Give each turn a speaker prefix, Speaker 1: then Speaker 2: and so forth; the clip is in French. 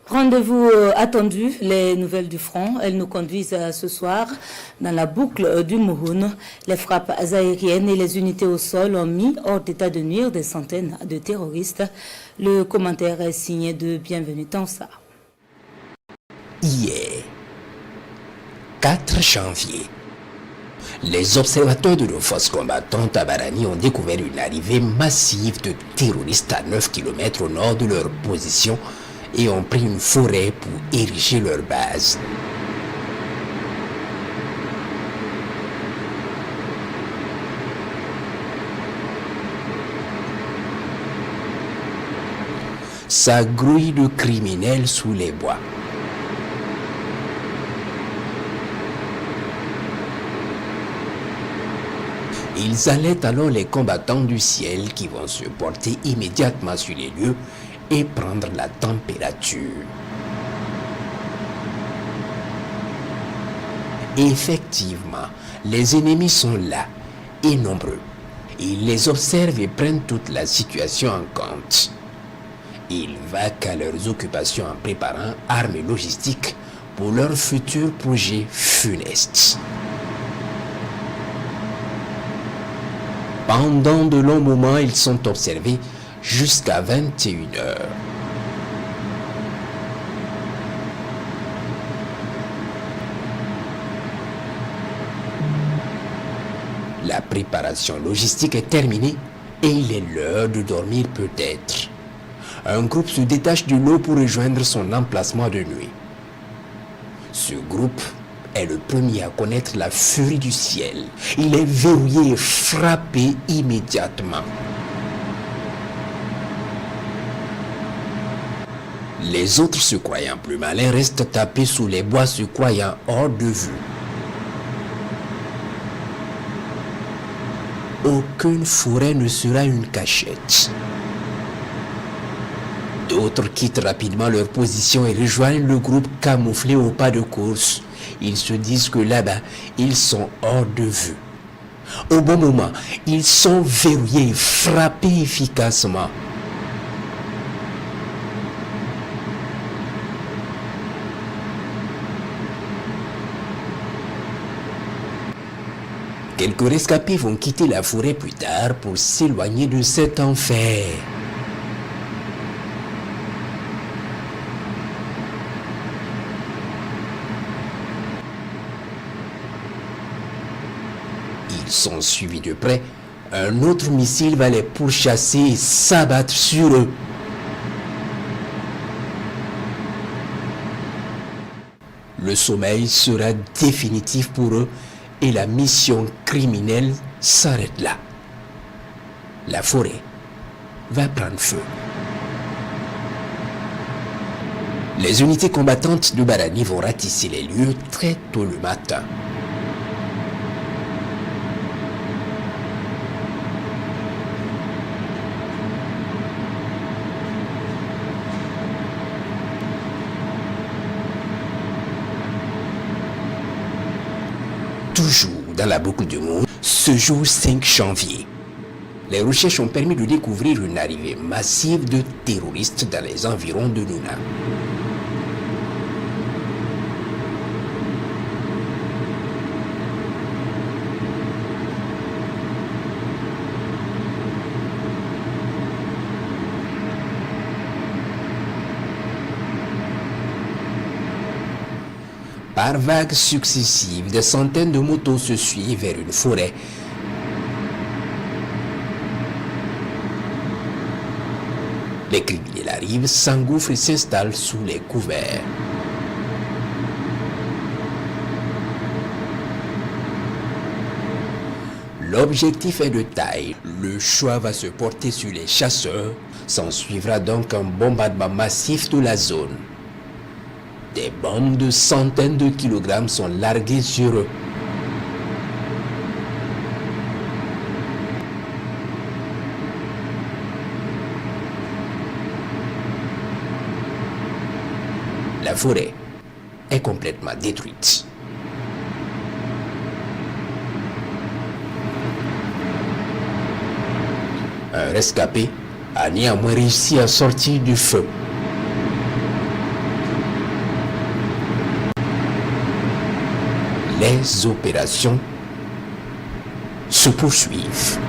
Speaker 1: Rendez-vous attendu, les nouvelles du front. Elles nous conduisent ce soir dans la boucle du Mouhoun. Les frappes aériennes et les unités au sol ont mis hors d'état de nuire des centaines de terroristes. Le commentaire est signé de Bienvenue Tansa.
Speaker 2: Hier, 4 janvier, les observateurs de nos forces combattantes à Barani ont découvert une arrivée massive de terroristes à 9 km au nord de leur position et ont pris une forêt pour ériger leur base. Ça grouille de criminels sous les bois. Ils alertent alors les combattants du ciel qui vont se porter immédiatement sur les lieux et prendre la température. Effectivement, les ennemis sont là et nombreux. Ils les observent et prennent toute la situation en compte. Ils vaquent à leurs occupations en préparant armes et logistiques pour leurs futurs projets funestes. Pendant de longs moments, ils sont observés jusqu'à 21h. La préparation logistique est terminée et il est l'heure de dormir peut-être. Un groupe se détache du lot pour rejoindre son emplacement de nuit. Ce groupe est le premier à connaître la furie du ciel. Il est verrouillé et frappé immédiatement. Les autres, se croyant plus malins, restent tapés sous les bois, se croyant hors de vue. Aucune forêt ne sera une cachette. D'autres quittent rapidement leur position et rejoignent le groupe camouflé au pas de course. Ils se disent que là-bas, ils sont hors de vue. Au bon moment, ils sont verrouillés et frappés efficacement. Quelques rescapés vont quitter la forêt plus tard pour s'éloigner de cet enfer. Ils sont suivis de près. Un autre missile va les pourchasser et s'abattre sur eux. Le sommeil sera définitif pour eux et la mission criminelle s'arrête là. La forêt va prendre feu. Les unités combattantes de Barani vont ratisser les lieux très tôt le matin. Toujours dans la boucle du monde, ce jour 5 janvier, les recherches ont permis de découvrir une arrivée massive de terroristes dans les environs de Nouna. Par vagues successives, des centaines de motos se suivent vers une forêt. Les criminels arrivent, s'engouffrent et s'installent sous les couverts. L'objectif est de taille. Le choix va se porter sur les chasseurs. S'en suivra donc un bombardement massif de la zone. Des bombes de centaines de kilogrammes sont larguées sur eux. La forêt est complètement détruite. Un rescapé a néanmoins réussi à sortir du feu. les opérations se poursuivent.